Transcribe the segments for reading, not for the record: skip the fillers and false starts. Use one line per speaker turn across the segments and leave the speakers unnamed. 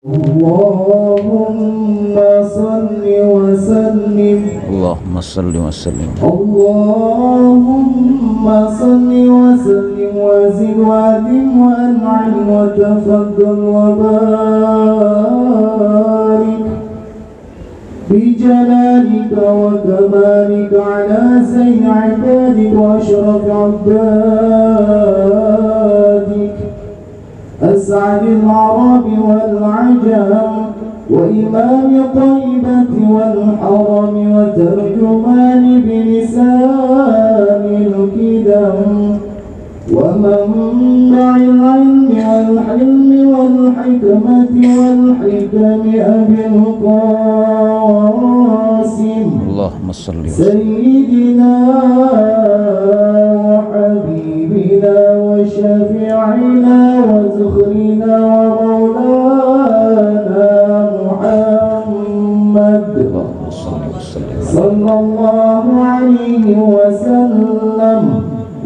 Allahumma salli wa sallim.
Allahumma salli wa sallim.
Allahumma salli wa sallim wa zid wa adim wa an'im wa tafaddal wa barik بجلالك وكمالك على سيد عبادك وأشرف عبادك أسعد العرب والعجم وإمام طيبة والحرم وترجمان بلسان الكدم ومنبع العلم والحلم والحكمة والحكم أبي القاسم
Allahumma salli wa sallim.
سيدنا وحبيبنا وشفيعنا وزخرنا ومولانا محمد
Allahumma salli wa sallim.
صلى الله عليه وسلم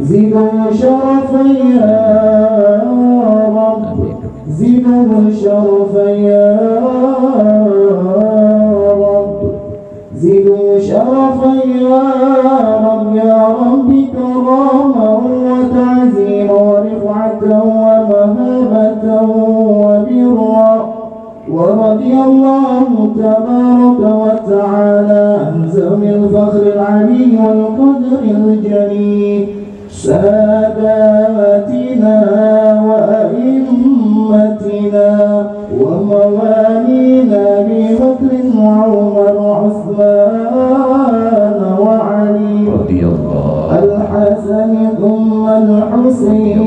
زدوا شرفا يا رب زدوا شرفا يا رب زدوا شرفا يا رب يا رب كرامة وتعزيما ورفعة ومهابة وبرا ورضي الله تبارك وتعالى عن ذوي الفخر العلي والقدر الجليل ساداتنا وأئمتنا وموالينا أبي بكر وعمر وعثمان وعلي
Radiyallahu
الحسن ثم الحسين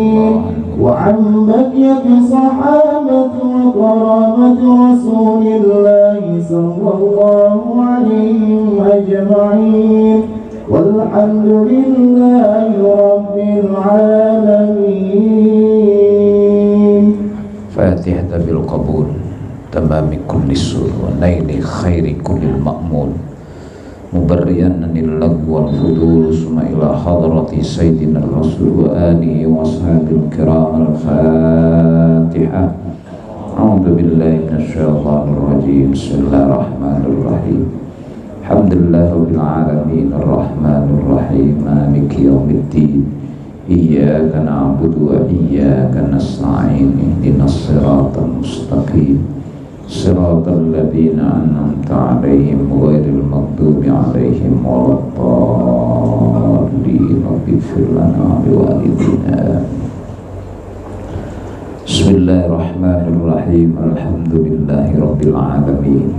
وعن بقية صحابة وقرابة رسول الله صلى الله عليهم أجمعين والحمد لله رب العالمين.
Fatihah bil qabul tamami kulli sur wa naili khairi kulli ma'mul mubarriyan anil lag wal fudul summa ila hadrati sayyidina rasul wa alihi wa ashabil kiram al-Fatihah. A'udzu billahi minasy syaithanir rajim. Bismillahirrahmanirrahim. Alhamdulillahi rabbil alamin arrahmanir rahim maliki yaumiddin. Iyyaka na'budu wa iyyaka nasta'in ihdinas siratal mustaqim siratal ladzina an'amta 'alaihim ghairil maghdubi 'alaihim waladdallin. Ighfir lana wa liwalidina. Bismillahirrahmanirrahim. Alhamdulillahi rabbil alamin.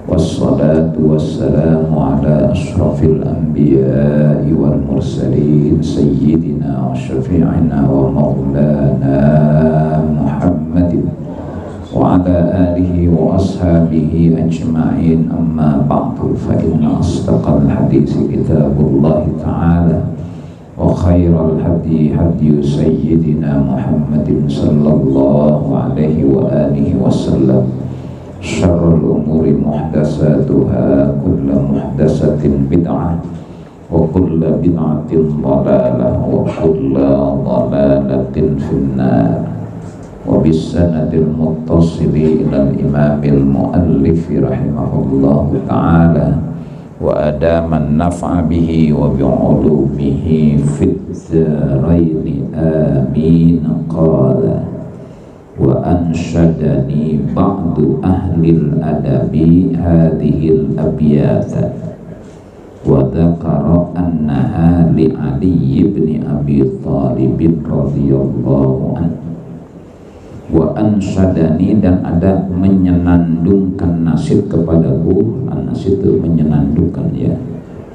Wassalatu wassalamu ala ashrafil anbiya'i wal mursalin sayyidina wa syafi'ina wa maulana Muhammadin wa ala alihi wa ashabihi ajma'in, amma ba'du, fa inna asdaqal haditsi kitabullahi ta'ala wa khairal hadi hadi sayyidina Muhammadin sallallahu alaihi wa alihi wasallam. Syarrul umuri muhdasatuha kullu muhdasatin bid'ah wa kullu bid'atin dhalalah wa kullu dhalalatin finnar. Wa bisanadil muttasili ilal imamil muallif rahimahullahu ta'ala wa adaman naf'a bihi wa bi'ulumihi fit daraini amin. Qala wa ansyadani ba'du ahlil adabi hadhil abiyata wa dzakara annaha li Ali ibn Abi Thalib radhiyallahu anhu. Wa ansyadani, dan ada menyenandungkan nasyid kepadaku. Nasyid itu menyenandungkan, ya.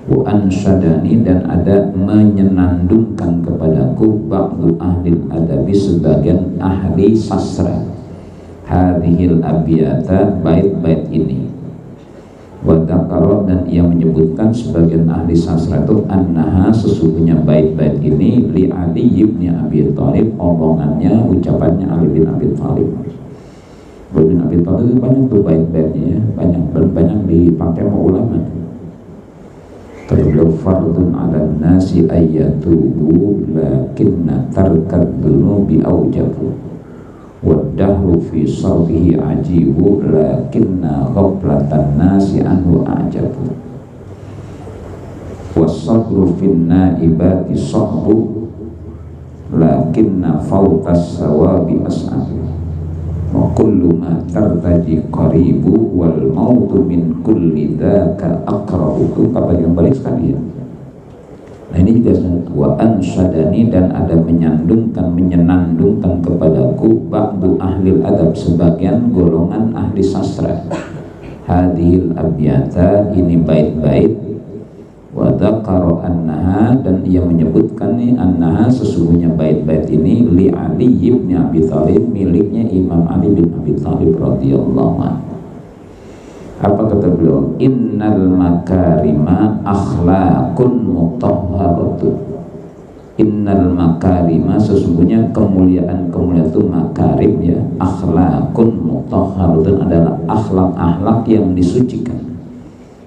Wa ansyadani, dan ada menyenandungkan kepadaku ba'du ahli adabi, sebagian ahli sastra, hadhil abiyata, bait-bait ini. Wa dzakara, dan ia menyebutkan sebagian ahli sastra itu annaha, sesungguhnya bait-bait ini li Ali bin Abi Thalib, omongannya, ucapannya Ali bin Abi Thalib. Ali bin Abi Thalib itu banyak tuh bait-baitnya, ya, banyak dipakai sama ulama. Terlalu fardun ala nasi ayatubu lakinna tarkat dunubi aujabu wadahru fi sarbihi ajibu lakinna ghablatan nasi anhu ajabu wasabru finna ibati sahbu lakinna fawqas sawabi as'abu wa kullu ma tartaji qaribu wal mautu min kulli dhaka aqrabu. Itu kapan yang balik sekali ya. Nah ini juga wa ansyadani, dan ada menyenandungkan kepadaku ba'du ahlil adab, sebagian golongan ahli sastra, hadhil abyata, ini bait-bait, wa dzakara annaha, dan ia menyebutkan nih annaha, sesungguhnya bait-bait ini li Ali bin Abi Thalib, miliknya Imam Ali bin Abi Thalib radhiyallahu anhu. Apa kata beliau? Innal makarima akhlaqun mutahharatun. Innal makarima, sesungguhnya kemuliaan itu makarim ya, akhlaqun mutahharatun, adalah akhlak-akhlak yang disucikan.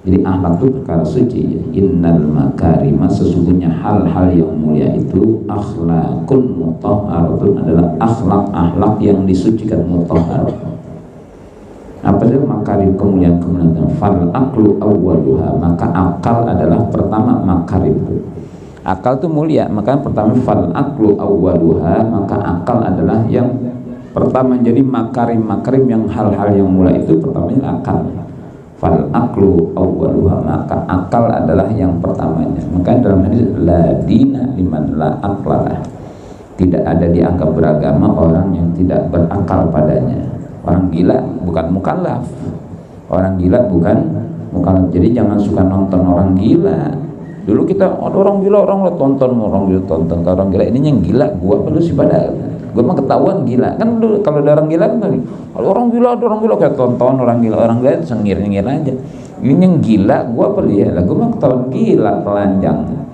Jadi akhlak itu perkara suci ya. Innal makarima, sesungguhnya hal-hal yang mulia itu akhlaqun mutahharatun, adalah akhlak-akhlak yang disucikan, mutahharatun. Apa itu makarim, kemuliaan? Fal aqlu awwaluha, maka akal adalah pertama makarim. Akal itu mulia, maka pertama fal aqlu awwaluha, maka akal adalah yang pertama. Jadi makarim yang hal-hal yang mulia itu pertamanya akal. Fal aqlu awwaluha, maka akal adalah yang pertamanya. Maka dalam hadis la dina liman la aqlalah, tidak ada dianggap beragama orang yang tidak berakal padanya. Orang gila bukan mukallaf. Orang gila bukan mukallaf. Jadi jangan suka nonton orang gila. Dulu kita orang gila, orang tonton, orang gila ini yang gila gua perlu sih, pada gua mah ketahuan gila. Kan dulu kalau ada orang gila kan kalau orang gila kayak tonton orang gila sengir-nyengir aja. Ini yang gila gua perlu ya. Lah gua mah ketahuan gila, telanjang.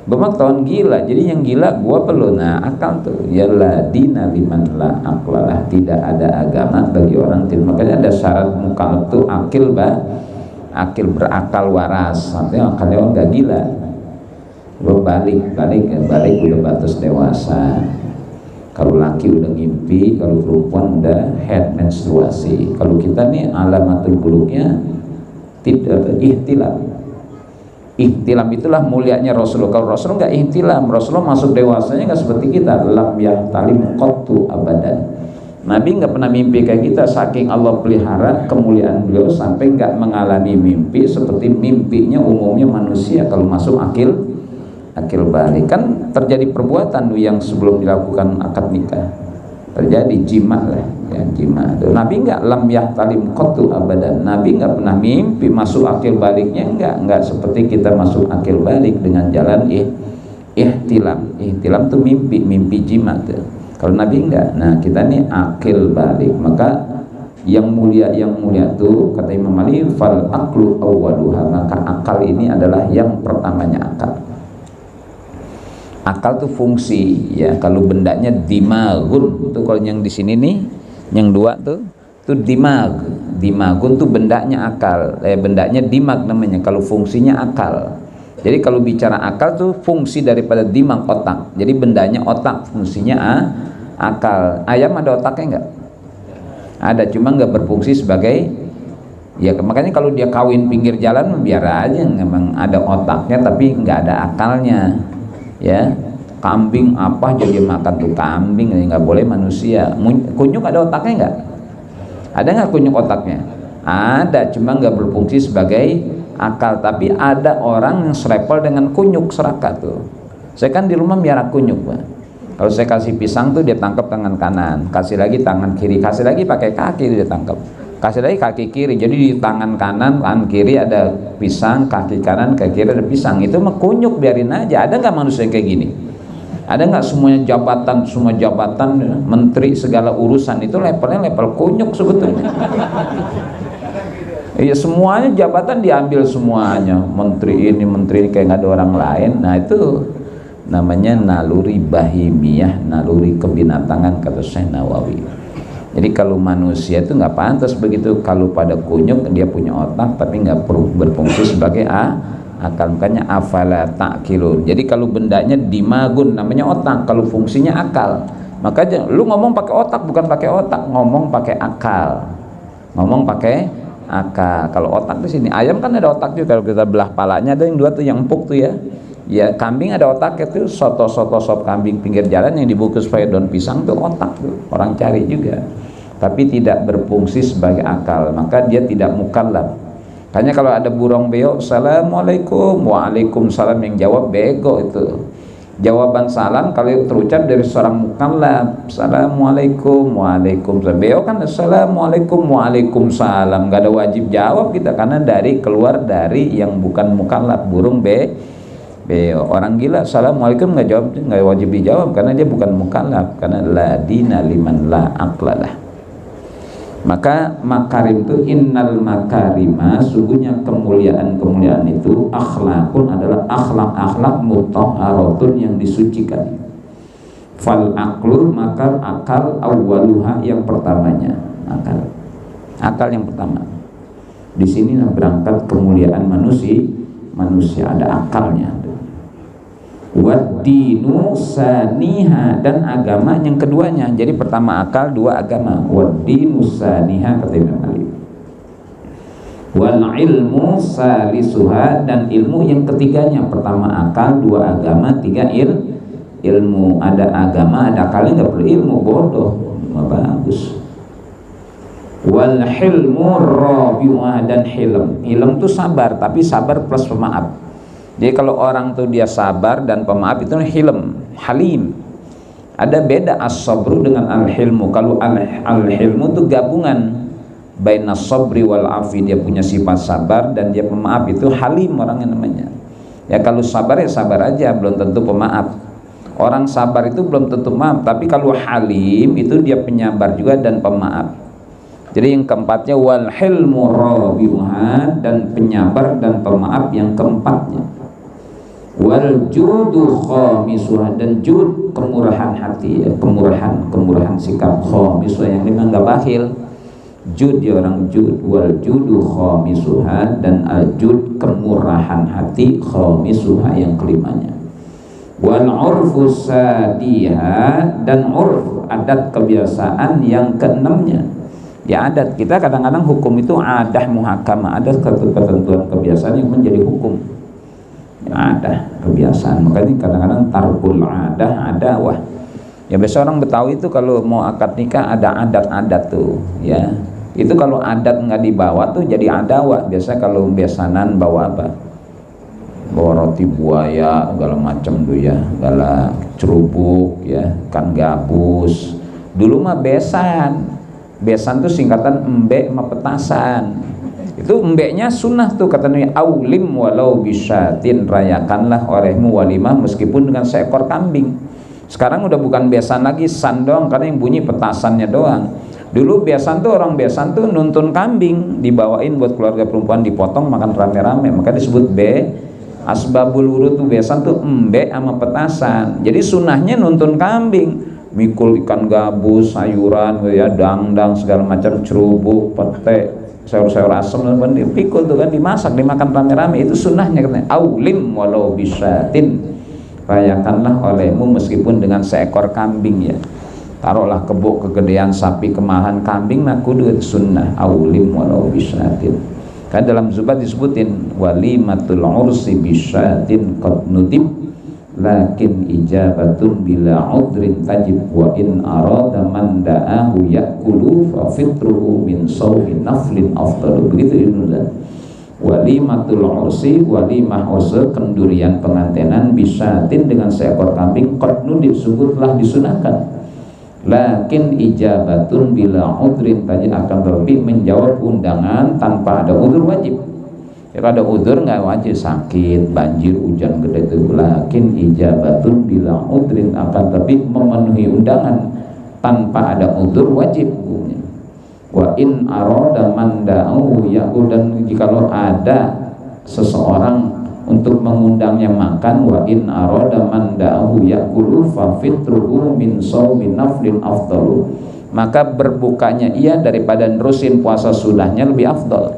Gua mah ketahuan gila, jadi yang gila gua perlu. Nah akal tuh ya la dina liman la aqlalah, tidak ada agama bagi orang tidak. Makanya ada syarat mukallaf tuh akil berakal waras, artinya akalnya orang gak gila. Gua balik udah batas dewasa. Kalau laki udah ngimpi, kalau perempuan udah head menstruasi. Kalau kita nih alamatul buluknya tidak ihtilam. Ihtilam itulah mulianya Rasulullah. Kalau Rasulullah nggak ihtilam, Rasulullah masuk dewasanya nggak seperti kita. Lam yahtalim qattu abadan. Nabi nggak pernah mimpi kayak kita, saking Allah pelihara kemuliaan beliau sampai nggak mengalami mimpi seperti mimpinya umumnya manusia kalau masuk akil balik. Kan terjadi perbuatan yang sebelum dilakukan akad nikah, terjadi jima lah ya, jima. Nabi nggak lam yahtalim qattu abadan. Nabi nggak pernah mimpi masuk akil baliknya, nggak seperti kita masuk akil balik dengan jalan ihtilam. Ihtilam tuh mimpi jima tuh. Kalau Nabi enggak. Nah kita nih akil balik. Maka yang mulia tuh kata Imam Ali fal aqlu awwaluha, maka akal ini adalah yang pertamanya akal. Akal tuh fungsi ya. Kalau bendanya dimagun tuh, kalau yang di sini nih yang dua tuh dimagun tuh bendanya akal. Bendanya dimag namanya kalau fungsinya akal. Jadi kalau bicara akal tuh fungsi daripada dimag otak. Jadi bendanya otak, fungsinya akal. Ayam ada otaknya enggak? Ada, cuma nggak berfungsi sebagai ya. Makanya kalau dia kawin pinggir jalan biar aja, memang ada otaknya tapi nggak ada akalnya ya. Kambing apa jadi makan tuh kambing, nggak boleh manusia. Kunyuk ada otaknya nggak? Ada nggak kunyuk otaknya? Ada, cuma nggak berfungsi sebagai akal. Tapi ada orang yang serepel dengan kunyuk seraka tuh. Saya kan di rumah miara kunyuk, Pak. Kalau saya kasih pisang tuh dia tangkap tangan kanan, kasih lagi tangan kiri, kasih lagi pakai kaki dia tangkap, kasih lagi kaki kiri. Jadi di tangan kanan, tangan kiri ada pisang, kaki kanan, kaki kiri ada pisang. Itu mah kunyuk, biarin aja. Ada nggak manusia kayak gini? Ada nggak semua jabatan menteri segala urusan itu levelnya level kunyuk sebetulnya. Iya, semuanya jabatan diambil semuanya, menteri ini kayak nggak ada orang lain. Nah itu namanya naluri bahimiyah, naluri kebinatangan, kata Syekh Nawawi. Jadi kalau manusia itu nggak pantas begitu. Kalau pada kunyuk dia punya otak tapi nggak berfungsi sebagai akal. Makanya afala ta'qilun. Jadi kalau bendanya dimagun namanya otak, kalau fungsinya akal. Maka lu ngomong pakai otak, bukan pakai otak, ngomong pakai akal. Ngomong pakai akal. Kalau otak di sini, ayam kan ada otak juga. Kalau kita belah palanya ada yang dua tuh yang empuk tuh ya. Ya kambing ada otak itu, sop kambing pinggir jalan yang dibungkus pakai daun pisang tuh otak tuh. Orang cari juga. Tapi tidak berfungsi sebagai akal, maka dia tidak mukallaf. Hanya kalau ada burung beo, assalamualaikum, waalaikumsalam, yang jawab bego itu. Jawaban salam kalau terucap dari seorang mukallaf, assalamualaikum, waalaikumsalam. Beo kan assalamualaikum, waalaikumsalam, gak ada wajib jawab kita karena keluar dari yang bukan mukallaf. Burung beo, orang gila assalamualaikum nggak jawab, nggak wajib dijawab karena dia bukan mukallaf, karena la dina liman la aqlalah. Maka makarim itu, innal makarima, sungguhnya kemuliaan itu, akhlakun adalah akhlak mutahharatun yang disucikan. Fal aqlu, maka akal, awwaluha, yang pertamanya, akal yang pertama. Di sini berangkat kemuliaan manusia ada akalnya. Waddinu saniha, dan agama yang keduanya. Jadi pertama akal, dua agama. Waddinu saniha, kata Imam Ali. Wal ilmu salisuha, dan ilmu yang ketiganya. Pertama akal, dua agama, tiga ilmu. Ada agama, ada akalnya, nggak perlu ilmu, bodoh. Bagus. Wal hilmu rabi'ah, dan hilm. Hilm itu sabar, tapi sabar plus pemaaf. Jadi kalau orang tuh dia sabar dan pemaaf itu halim. Ada beda as-sabru dengan al-hilmu. Kalau al-hilmu itu gabungan baina sabri wal afi, dia punya sifat sabar dan dia pemaaf, itu halim orangnya namanya. Ya kalau sabar ya sabar aja, belum tentu pemaaf. Orang sabar itu belum tentu maaf, tapi kalau halim itu dia penyabar juga dan pemaaf. Jadi yang keempatnya wal hilmu rabi'uha, dan penyabar dan pemaaf yang keempatnya. Wal judu khamisuha, dan jud kemurahan hati ya, kemurahan sikap. Khamisuha yang lima, enggak bakhil. Jud ya orang jud. Wal judu khamisuha, dan al jud kemurahan hati, khamisuha yang kelimanya. Wal urfu sadiha, dan urf adat kebiasaan yang keenamnya. Ya adat kita kadang-kadang hukum itu adah muhakamah, ada ketentuan kebiasaan yang menjadi hukum. Ada kebiasaan, makanya kadang-kadang tarkul ada wah. Ya biasa orang Betawi itu kalau mau akad nikah ada adat-adat tuh ya. Itu kalau adat nggak dibawa tuh jadi adawah. Biasa kalau besanan bawa apa? Bawa roti buaya segala macam tuh ya, segala cerubuk ya, kan gabus. Dulu mah besan tuh singkatan embe sama petasan. Itu embeknya sunnah tuh, katanya aulim walau bisyatin, rayakanlah olehmu walimah meskipun dengan seekor kambing. Sekarang udah bukan besan lagi, san doang, karena yang bunyi petasannya doang. Dulu besan tuh, orang besan tuh nuntun kambing, dibawain buat keluarga perempuan, dipotong makan rame-rame, maka disebut asbabul wurud tuh besan tuh embe sama petasan. Jadi sunnahnya nuntun kambing, mikul ikan gabus, sayuran ya, dangdang segala macam, cerubuk, pete, sayur-sayur asam, dipikul tuh kan, dimasak, dimakan rame-rame. Itu sunnahnya, katanya aulim walau bisyatin, rayakanlah olehmu meskipun dengan seekor kambing ya. Taruhlah kebo kegedean sapi, kemahan kambing, nah kudu sunnah aulim walau bisyatin. Kan dalam Zubat disebutin walimatul ursi bisyatin qad nudib, lakin ijabatun bila udrin tajib, wa in arada man da'ahu yakulu fa fitruhu min sawmi naflin afdalu. Begitu Ibnu. Walimatul ursi, walimah ursi, kendurian pengantenan, bisatin dengan seekor kambing, qad nudib, sungguh telah disunahkan. Lakin ijabatun bila udrin tajib, akan tetapi menjawab undangan tanpa ada udzur wajib. Kalau ada udzur nggak wajib, sakit, banjir, hujan gede itu. Lakin ijabatun bila udrin, akan tapi memenuhi undangan tanpa ada udzur wajib. Wa in arada man da'u yaqul, dan jikalau ada seseorang untuk mengundangnya makan, wa in arada man da'u yaqulu fa fitruhu min shaumi naflin afdalu, maka berbukanya ia daripada nerusin puasa sudahnya lebih afdal.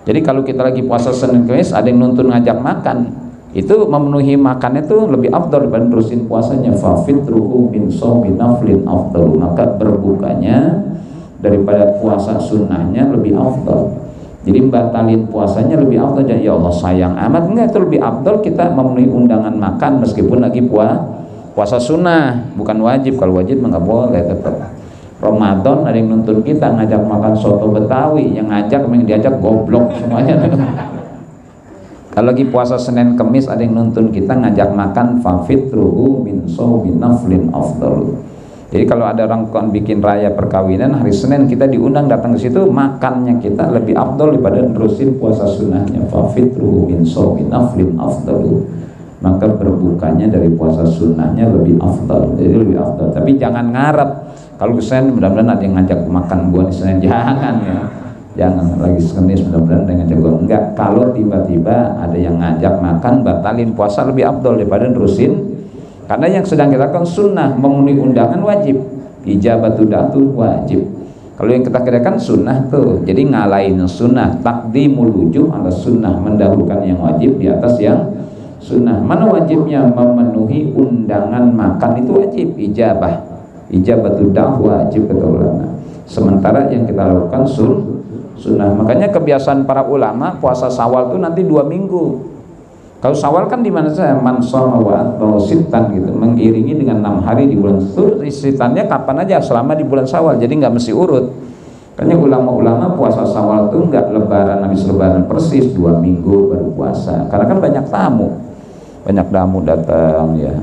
Jadi kalau kita lagi puasa Senin Kamis ada yang nuntun ngajak makan, itu memenuhi makannya itu lebih afdal daripada terusin puasanya. Fa fitruhu min shaumi naflin afdal, maka berbukanya daripada puasa sunnahnya lebih afdal. Jadi batalin puasanya lebih afdal. Ya Allah sayang amat, enggak, itu lebih afdal kita memenuhi undangan makan meskipun lagi puasa sunnah, bukan wajib. Kalau wajib enggak boleh tetap. Ramadan ada yang nuntun kita ngajak makan soto Betawi, yang ngajak yang diajak goblok semuanya. Kalau lagi puasa Senin Kemis ada yang nuntun kita ngajak makan fa fitruhu min shaumi naflin afdal. Jadi kalau ada orang kan bikin raya perkawinan hari Senin, kita diundang datang ke situ, makannya kita lebih afdal daripada nerusin puasa sunnahnya. Fa fitruhu min shaumi naflin afdal, maka berbukanya dari puasa sunnahnya lebih afdal. Jadi lebih afdal. Tapi jangan ngarep kalau ke Senin mudah-mudahan ada yang ngajak makan gua di Senin, jangan ya. Jangan lagi Kamis mudah-mudahan ada yang ngajak gua. Enggak, kalau tiba-tiba ada yang ngajak makan, batalin puasa lebih afdal daripada nerusin. Karena yang sedang kita lakukan sunnah, memenuhi undangan wajib, ijabatu da'tu wajib. Kalau yang kita kerjakan sunnah tuh, jadi ngalahin sunnah, taqdimul wujub ala sunnah, mendahulukan yang wajib di atas yang sunnah. Mana wajibnya? Memenuhi undangan makan itu wajib, ijabatu da'tu wajib kata ulama. Sementara yang kita lakukan sunnah. Makanya kebiasaan para ulama puasa Syawal tuh nanti 2 minggu. Kalau Syawal kan di mana saja, man shoma wa atba'u sittan gitu, mengiringi dengan 6 hari di bulan itu. Sittannya kapan aja selama di bulan Syawal, jadi nggak mesti urut. Karena ulama-ulama puasa Syawal itu nggak lebaran habis lebaran persis 2 minggu baru puasa. Karena kan banyak tamu datang ya.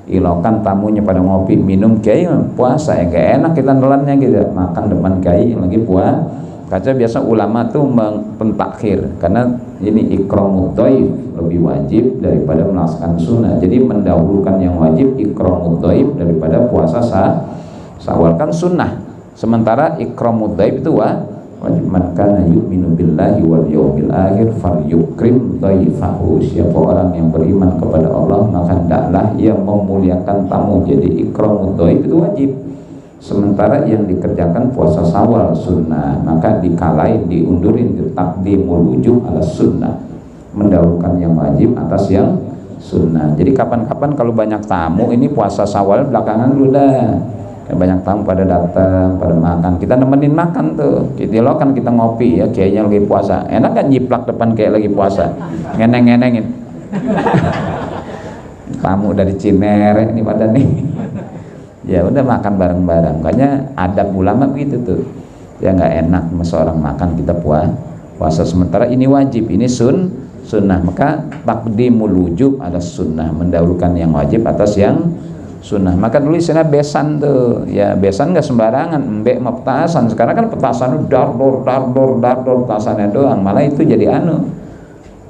Ilokan tamunya pada ngopi minum, kiai puasa ya nggak enak kita nelannya gitu, makan depan kiai lagi puasa. Kaca biasa ulama tuh pentakhir karena ini ikramud dhaif lebih wajib daripada melaksanakan sunnah. Jadi mendahulukan yang wajib ikramud dhaif daripada puasa Syawal kan sunnah. Sementara ikramud dhaif itu wajib. Man kana yu'minu billahi wal yawmil akhir falyukrim dhaifahu. Siapa orang yang beriman kepada Allah maka hendaklah ia memuliakan tamu. Jadi ikramud dhaif itu wajib. Sementara yang dikerjakan puasa Syawal sunnah, maka dikalain, diundurin, taqdimul wujub ala sunnah, mendahulukan yang wajib atas yang sunnah. Jadi kapan-kapan kalau banyak tamu, ini puasa Syawal belakangan dulu dah, banyak tamu pada datang, pada makan, kita nemenin makan tuh. Kita kan kita ngopi ya, kayaknya lagi puasa, enak kan jiplak depan kayak lagi puasa, ngeneng-ngenengin. Tamu dari Cinere ini pada nih. Ya udah makan bareng-bareng. Makanya adab ulama begitu tuh. Ya nggak enak seorang makan kita puasa. Sementara ini wajib, ini sunnah. Maka taqdimul wujub ada sunnah, mendahulukan yang wajib atas yang sunnah. Maka dulu istilah besan tuh. Ya besan nggak sembarangan, embek sama petasan. Sekarang kan petasan dardor petasannya doang. Malah itu jadi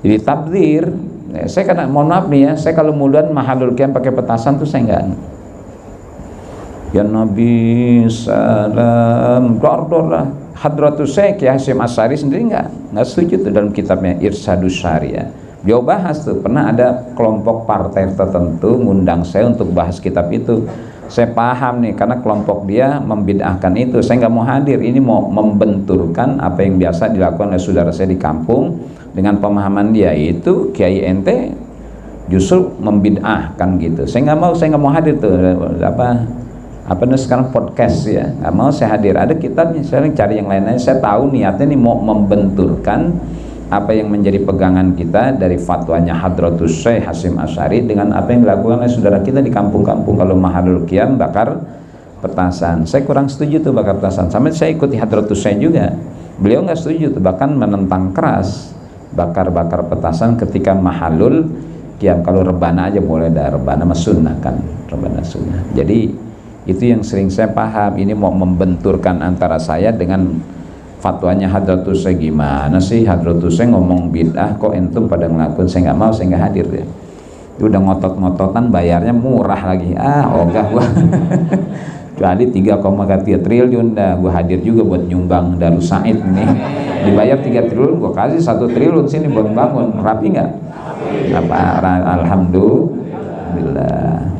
jadi tabdzir. Ya, saya kan mohon maaf nih ya, saya kalau muluan mahalul qiyam pakai petasan tuh saya nggak. Ya Nabi salam dor lah. Hadratus Syekh Hasyim Asy'ari sendiri nggak setuju tuh dalam kitabnya Irsyadus Syariah. Dia bahas tuh, pernah ada kelompok partai tertentu ngundang saya untuk bahas kitab itu. Saya paham nih karena kelompok dia membid'ahkan itu. Saya nggak mau hadir. Ini mau membenturkan apa yang biasa dilakukan oleh saudara saya di kampung dengan pemahaman dia, itu Kiai ente justru membid'ahkan gitu. Saya nggak mau hadir tuh apa nih sekarang podcast ya, nggak mau saya hadir. Ada kitabnya, saya cari yang lain aja. Saya tahu niatnya nih mau membenturkan apa yang menjadi pegangan kita dari fatwanya Hadratus Syekh Hasyim Asy'ari dengan apa yang dilakukan oleh saudara kita di kampung-kampung. Kalau mahalul qiyam bakar petasan, saya kurang setuju tuh bakar petasan. Sampai saya ikuti Hadratus Syekh juga, beliau nggak setuju tuh, bahkan menentang keras bakar petasan ketika mahalul qiyam. Kalau rebana aja boleh, dah rebana mah sunnah kan, rebana sunnah. Jadi itu yang sering saya paham, ini mau membenturkan antara saya dengan fatwanya Hadratus Syekh. Gimana sih Hadratus Syekh ngomong bid'ah kok entum pada ngelakuin? Saya nggak mau, saya nggak hadir ya. Itu udah ngotot-ngototan, bayarnya murah lagi. Ogah gua. Kecuali 3,3 triliun dah gua hadir juga buat nyumbang Darus Said nih. Dibayar 3 triliun, gua kasih 1 triliun sini buat bangun. Rapi nggak? Alhamdulillah.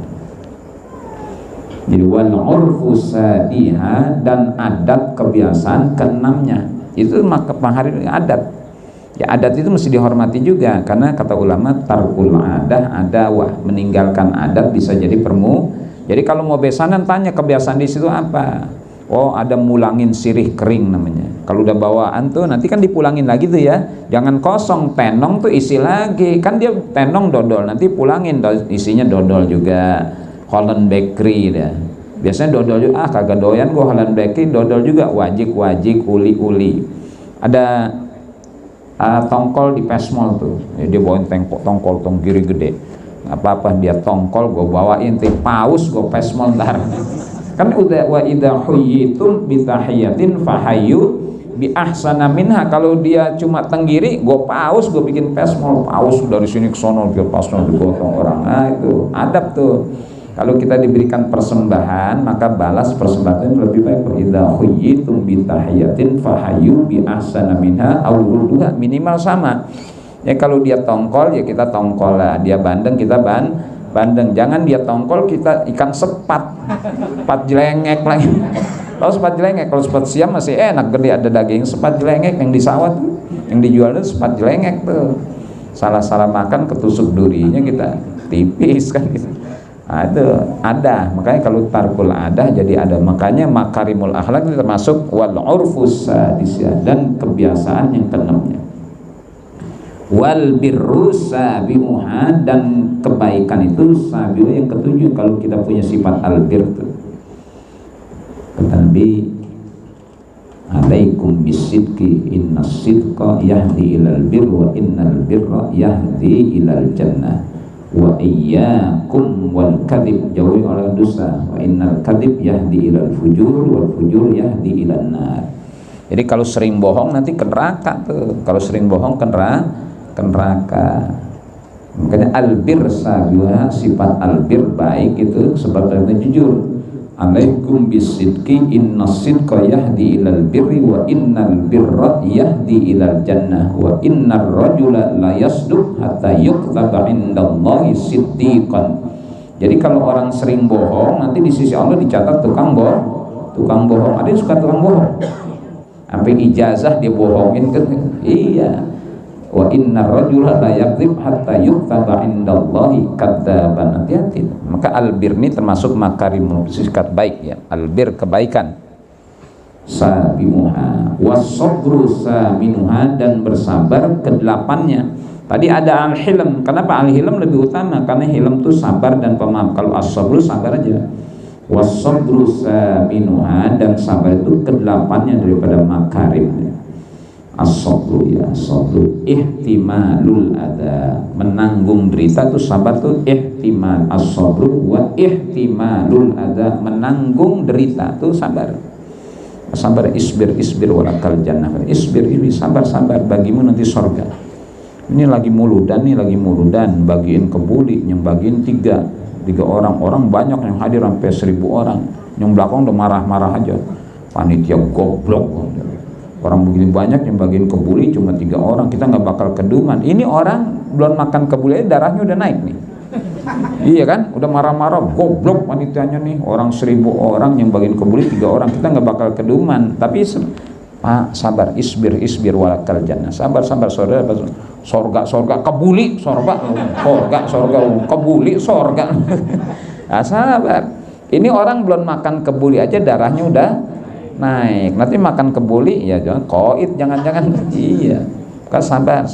Jadi wal urfu sadiha, dan adat kebiasaan keenamnya itu maka penghari adat. Ya adat itu mesti dihormati juga, karena kata ulama tarkul adah adawah, meninggalkan adat bisa jadi jadi kalau mau besanan tanya kebiasaan di situ apa. Oh ada mulangin sirih kering namanya. Kalau udah bawaan tuh nanti kan dipulangin lagi tuh ya, jangan kosong, tenong tuh isi lagi, kan dia tenong dodol, nanti pulangin isinya dodol juga. Holland Bakery dah, biasanya dodol juga, kagak doyan gua Holland Bakery, dodol juga wajik uli ada. Tongkol di Pesmol tuh, ya, dia bawain tongkol giri gede, apa-apa dia tongkol gue bawain paus gue Pesmol ntar kan udah. Wa idza huyyitum bi tahiyatin fahayyu bi ahsana minha, kalau dia cuma tenggiri gue paus, gue bikin Pesmol paus dari sini ke sono biar pausnya digotong orang. Nah itu adab tuh. Kalau kita diberikan persembahan maka balas persembahan lebih baik. Idza huyyitum bi tahiyatin fahayyu bi ahsana minha aw rudduha, minimal sama. Ya kalau dia tongkol ya kita tongkol lah, dia bandeng kita bandeng. Jangan dia tongkol kita ikan sepat jelengek lagi. Kalau sepat jelengek, kalau sepat siam masih enak gede ada daging. Sepat jelengek yang di sawah tuh, yang dijual itu sepat jelengek tuh. Salah makan ketusuk durinya kita tipis kan gitu. Ada, makanya kalau tarkul adah jadi ada. Makanya makarimul akhlak itu termasuk wal urfus sadisya, dan kebiasaan yang keenamnya. Wal birru sabimuha, dan kebaikan itu sabiu yang ketujuh. Kalau kita punya sifat albir tuh, kata Nabi, alaikum bisidqi innas sidqa yahdi ilal birr wa innal birra yahdi ilal jannah wa iyyakum wal kadhib, jauhi oleh dosa, wa innal kadhib yahdi ilal fujur wal fujur yahdi ilan nar. Jadi kalau sering bohong nanti ke neraka tuh, kalau sering bohong ke neraka. Makanya albir sabiha, sifat albir baik itu sebabnya jujur. Alaikum bisidqi innas sidqa yahdi ilal birri wa innal birra yahdi ilal jannah wa innar rajula la yasduq hatta yuktaba indallahi siddiqan. Jadi kalau orang sering bohong nanti di sisi Allah dicatat tukang bohong. Ada yang suka tukang bohong sampai ijazah dia bohongin kan. Iya. Wa innar rajula la yakdzib hatta yuktaba indallahi kadzaban. Hati-hati. Maka albir ini termasuk makarimul sikat baik ya. Albir kebaikan. Sabimuha wasabru saminuha, dan bersabar kedelapannya. Tadi ada al-hilm. Kenapa al-hilm lebih utama? Karena hilm itu sabar dan pemaaf. Kalau as-sabru sabar aja. Wasabru saminuha, dan sabar itu kedelapannya daripada makarim. As-sabru ya, sabru ihtimalul adha, menanggung derita itu sabar tuh ihtimal. As-sabru wa ihtimalul adha, menanggung derita tuh sabar. Sabar isbir walakal jannah. Isbir ini sabar bagimu nanti surga. Ini lagi muludan bagiin kebuli, yang bagiin tiga orang banyak yang hadir sampai 1000 orang, yang belakang udah marah-marah aja, panitia goblok. Orang begini banyak yang bagiin kebuli cuma 3 orang, kita nggak bakal keduman. Ini orang belum makan kebuli darahnya udah naik nih. Iya kan, udah marah-marah, goblok panitianya nih, orang 1000 orang yang bagiin kebuli 3 orang, kita nggak bakal keduman. Tapi sabar, isbir walakal jannah. Sabar saudara, sorga kebuli sorga kebuli sorga. Nah, sabar. Ini orang belum makan kebuli aja darahnya udah naik, nanti makan kebuli ya jangan koit, jangan iya. Kan sabar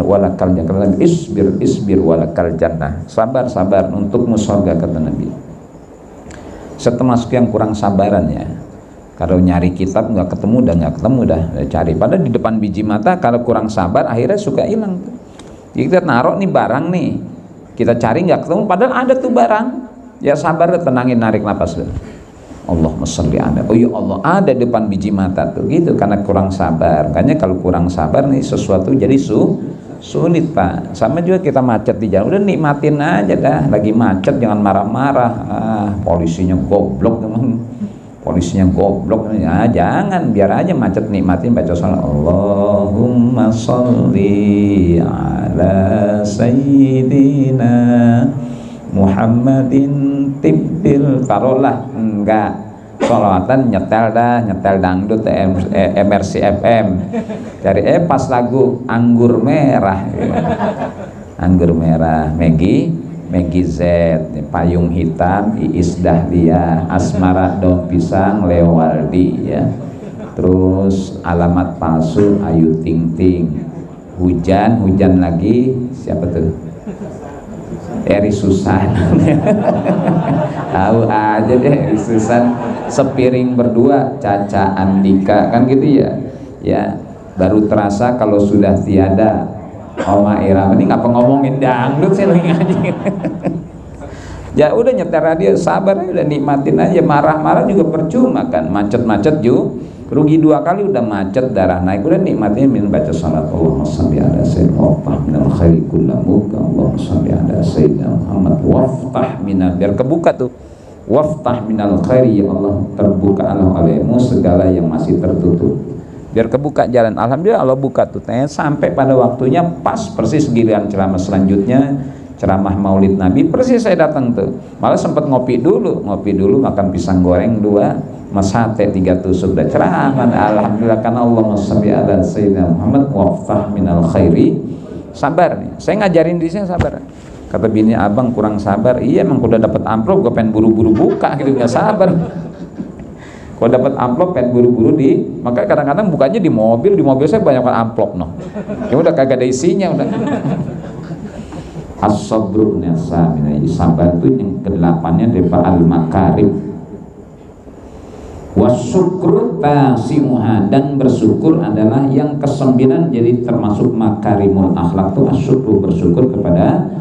walakal jannah. Isbir walakal jannah. Sabar untukmu surga, kata Nabi. Termasuk yang kurang sabaran ya. Kalau nyari kitab nggak ketemu dah cari. Padahal di depan biji mata, kalau kurang sabar akhirnya suka hilang. Kita naruh nih barang nih, kita cari nggak ketemu, padahal ada tuh barang. Ya sabar, tenangin, narik napas dulu. Allahumma sholli ala. Oh ya Allah, ada depan biji mata tuh gitu, karena kurang sabar. Makanya kalau kurang sabar nih sesuatu jadi sulit Pak. Sama juga kita macet di jalan, udah nikmatin aja dah. Lagi macet jangan marah-marah. Polisinya goblok teman. Ya jangan, biar aja macet, nikmatin, baca salat. Allahumma sholli ala sayyidina Muhammadin tibbil, taruhlah enggak sholawatan nyetel dangdut MRC FM cari pas lagu anggur merah anggur merah Megi Z, payung hitam Iis Dahlia, asmara daun pisang Lewaldi ya. Terus alamat palsu Ayu Ting Ting, hujan lagi siapa tuh? Eri Susan. Tahu aja deh Eri Susan. Sepiring berdua Caca Andika kan gitu ya. Ya, baru terasa kalau sudah tiada Oma Irama. Ini ngapa ngomongin dangdut sih lagi ngaji. Ya udah nyetel radio, sabar aja, udah nikmatin aja. Marah-marah juga percuma kan, macet-macet juga rugi 2 kali, udah macet darah naik, udah nikmatin min baca salat Allahumma shalli ala sayyidina waftah minal khairi kullamuka Allahumma shalli ala sayyidina Muhammad waftah minal, biar kebuka tuh waftah minal khairi, ya Allah terbuka alaimu segala yang masih tertutup, biar kebuka jalan. Alhamdulillah Allah buka tuh. Sampai pada waktunya pas persis giliran ceramah selanjutnya, ceramah Maulid Nabi, persis saya datang tuh. Malah sempat ngopi dulu, makan pisang goreng 2, mas sate 3 tusuk, dan ceramah. Alhamdulillah karena Allahumma shalli ala sayyidina Muhammad waftah minal khairi. Sabar nih, saya ngajarin di sini sabar. Kata bini, abang kurang sabar. Iya emang udah dapat amplop gue pengen buru-buru buka gitu, nggak sabar. Kalau dapat amplop pengen buru-buru maka kadang-kadang bukanya di mobil saya banyak amplop noh. Ya udah kagak ada isinya udah. As-sabru nasamina, sabar itu yang ke-8-nya daripada al-makarim. Wasyukru tasimuha, dan bersyukur adalah yang ke-9, jadi termasuk makarimul akhlak itu asyukru, bersyukur kepada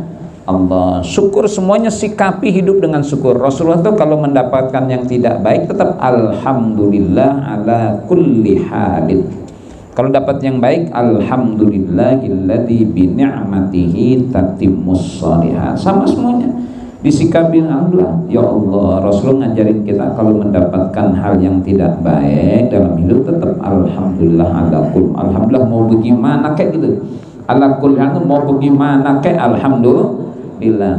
Allah. Syukur semuanya, sikapi hidup dengan syukur. Rasulullah itu kalau mendapatkan yang tidak baik tetap alhamdulillah ala kulli halin. Kalau dapat yang baik, alhamdulillahilladzi bi ni'matihi tatimmus shalihat. Sama semuanya disikapi alhamdulillah. Ya Allah, Rasulullah ngajarin kita kalau mendapatkan hal yang tidak baik dalam hidup tetap alhamdulillah ala kulli. Alhamdulillah mau bagaimana kayak gitu. Ala kulli mau bagaimana kayak alhamdulillah.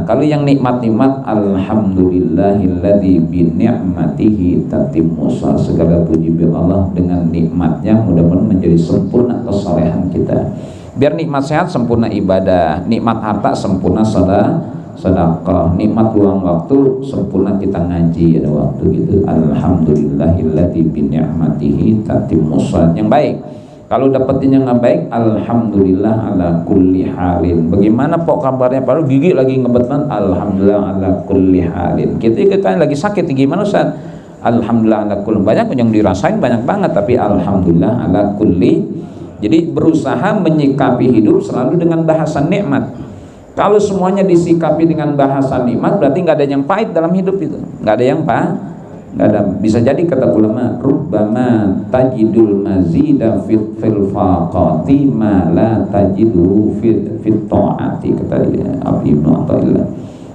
Kalau yang nikmat-nikmat, alhamdulillahilladzi bi ni'matihi tatimmus, segala puji bagi Allah, dengan nikmatnya mudah-mudahan menjadi sempurna kesalehan kita. Biar nikmat sehat sempurna ibadah, nikmat harta sempurna sedekah, nikmat luang waktu sempurna kita ngaji ada waktu gitu. Alhamdulillahilladzi bi ni'matihi tatimmus yang baik. Kalau dapetin yang nggak baik, alhamdulillah ala kulli halin. Bagaimana pok kabarnya? Padahal gigi lagi ngebetan, alhamdulillah ala kulli halin. Kita lagi sakit, gimana Ustaz? Alhamdulillah ala kulli. Banyak yang dirasain, banyak banget, tapi alhamdulillah ala kulli. Jadi berusaha menyikapi hidup selalu dengan bahasa nikmat. Kalau semuanya disikapi dengan bahasa nikmat, berarti nggak ada yang pahit dalam hidup itu, nggak ada yang pahit. Nggak ada. Bisa jadi kata ulama, rubbama tajidul mazida fil faqati ma la tajidu fit ta'ati, kata Ibnu Athaillah.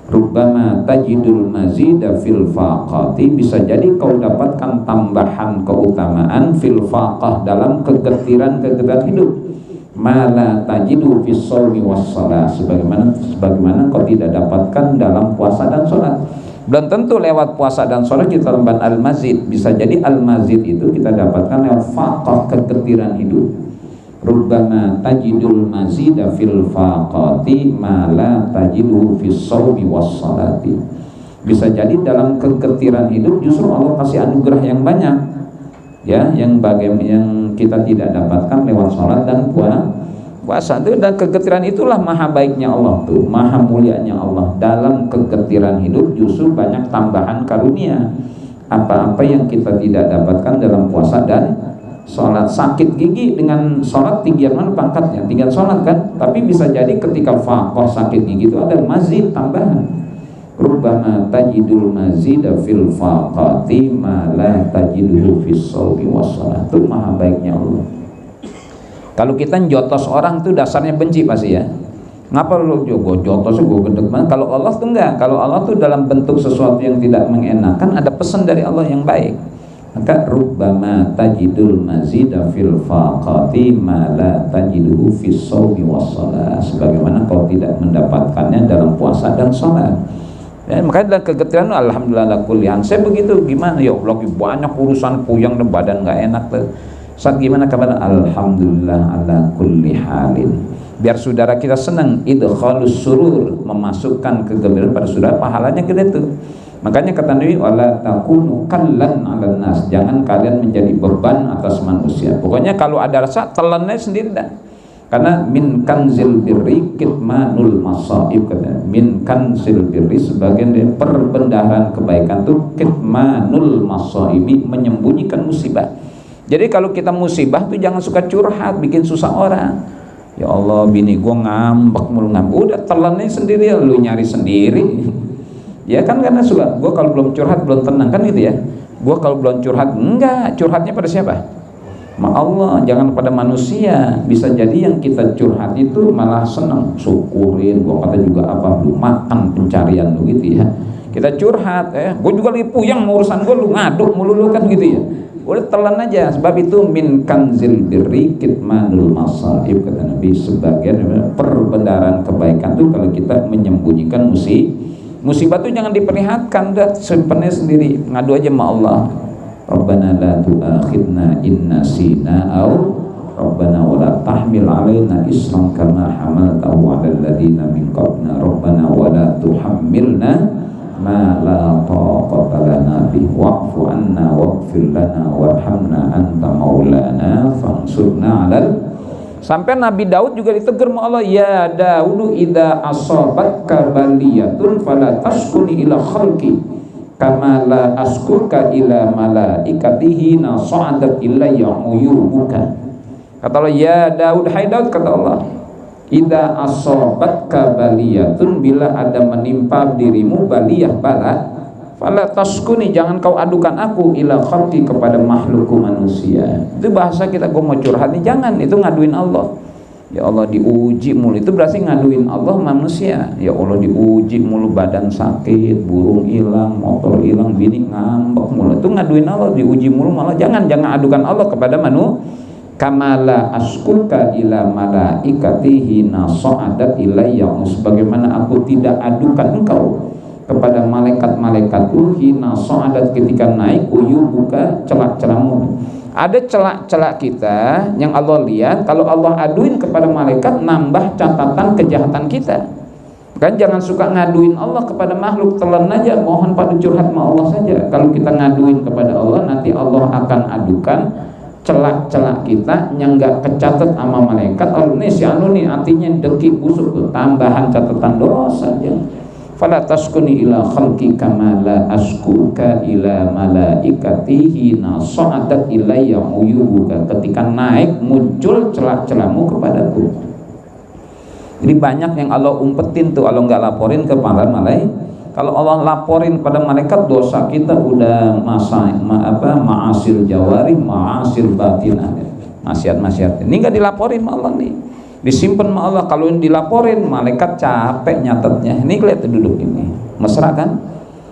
Rubbama tajidul mazida fil faqati, bisa jadi kau dapatkan tambahan keutamaan fil faqah, dalam kegetiran hidup, ma la tajidu fis shaumi was shalah, sebagaimana kau tidak dapatkan dalam puasa dan sholat. Belum tentu lewat puasa dan sholat kita dapat al-mazid. Bisa jadi al-mazid itu kita dapatkan lewat faqah, kegetiran hidup. Rubbama tajidul mazida fil faqati ma la tajidu fis shaumi was sholati. Bisa jadi dalam kegetiran hidup justru Allah kasih anugerah yang banyak, ya, yang kita tidak dapatkan lewat sholat dan puasa. Itu, dan kegetiran itulah maha baiknya Allah tuh, maha mulianya Allah. Dalam kegetiran hidup justru banyak tambahan karunia. Apa-apa yang kita tidak dapatkan dalam puasa dan sholat. Sakit gigi dengan sholat tinggian mana pangkatnya? Tinggal sholat kan? Tapi bisa jadi ketika faqah sakit gigi itu ada mazid, tambahan. Rubbama tajidul mazida fil faqati ma la tajiduhu fis shaumi was shalah. Itu maha baiknya Allah. Kalau kita njotos orang tuh dasarnya benci pasti ya. Ngapa lu gue jotosnya gue gendek banget? Kalau Allah tuh enggak. Kalau Allah tuh dalam bentuk sesuatu yang tidak mengenakan, ada pesan dari Allah yang baik. Maka rubbama tajidul mazida fil faqati ma la tajiduhu fis shaumi was shalah. Sebagaimana kau tidak mendapatkannya dalam puasa dan sholat. Ya, makanya dalam kegetiran alhamdulillah kuliah. Saya begitu, gimana ya Allah, lagi banyak urusan, puyeng dan badan nggak enak tuh. Saat gimana kabar? Alhamdulillah ala kulli halin. Biar saudara kita senang, idkhalus surur, memasukkan kegembiraan pada saudara, pahalanya gede tuh. Makanya kata Nabi, wala takunu kallan 'alan nas, jangan kalian menjadi beban atas manusia. Pokoknya kalau ada rasa, telannya sendiri dah. Karena min kanzil birri kitmanul masaib, kata min kanzil birri, sebagian dari perbendaharaan kebaikan itu kitmanul masaibi, menyembunyikan musibah. Jadi kalau kita musibah tuh jangan suka curhat, bikin susah orang. Ya Allah, bini gua ngambek mulu, udah telannya sendiri, lu nyari sendiri. Ya kan, karena suka gua kalau belum curhat belum tenang kan gitu ya. Gua kalau belum curhat, enggak, curhatnya pada siapa? Ma Allah, jangan pada manusia. Bisa jadi yang kita curhat itu malah senang, syukurin, gua kata juga apa, lu makan pencarian lu gitu ya. Kita curhat, gua juga lagi puyeng urusan gua, lu ngaduk mulu lu kan gitu ya. Udah telan aja, sebab itu min kanzil birri kitmanul masaib, kata Nabi, sebagian perbendaharaan kebaikan tuh kalau kita menyembunyikan musibah tuh jangan diperlihatkan, udah simpannya sendiri, ngadu aja sama Allah. Rabbana la tu'akhidna in nasina aw Rabbana wa la tahmil alaina isran kama hamaltahu 'alal ladzina min qablina Rabbana wa la tuhammilna ma la taqata lana bihi wa'fu 'anna waghfir lana warhamna anta maulana fansurna 'alal. Sampai Nabi Daud juga ditegur sama Allah, ya Daud idza asabatka baliyatun fala taskuni ila khalqi kama la askuka ila malaikatihi nasa'adat ilayya uyubuka. Kata Allah, ya Daud, hai Daud, kata Allah, idza asabatka baliyatun, bila ada menimpa dirimu baliyah, bala, fala taskuni, jangan kau adukan aku ila khalqi, kepada makhlukku manusia. Itu bahasa kita, gua mau curhat nih, jangan, itu ngaduin Allah. Ya Allah, diuji mulu, itu berarti ngaduin Allah manusia. Ya Allah, diuji mulu, badan sakit, burung hilang, motor hilang, bini ngambek mulu, itu ngaduin Allah. Diuji mulu malah jangan adukan Allah kepada kamala askuka ila malaikatihi nasa'adat ilayya, sebagaimana aku tidak adukan engkau kepada malaikat-malaikatku hina sa'adat, ketika naik uyubuka, celak-celakmu. Ada celak-celak kita yang Allah lihat, kalau Allah aduin kepada malaikat, nambah catatan kejahatan kita. Kan jangan suka ngaduin Allah kepada makhluk, telan aja, mohon pada curhat sama Allah saja. Kalau kita ngaduin kepada Allah, nanti Allah akan adukan celak-celak kita yang enggak kecatat sama malaikat. Allah nih si anu nih artinya deki busuk tuh, tambahan catatan dosa aja. Fala taskuni ila khalqi kama la askuka ila malaikatihi nasa'adat ilayya uyubuka, ketika naik muncul celak-celakmu kepadaku. Jadi banyak yang Allah umpetin tuh, Allah nggak laporin ke para malaikat. Kalau Allah laporin pada malaikat, dosa kita udah ma'asil jawari, ma'asil batin, maksiat-maksiat. Ini nggak dilaporin sama Allah nih, disimpan sama Allah. Kalau yang dilaporin, malaikat capek nyatetnya. Ini kelihatan duduk ini, mesra kan?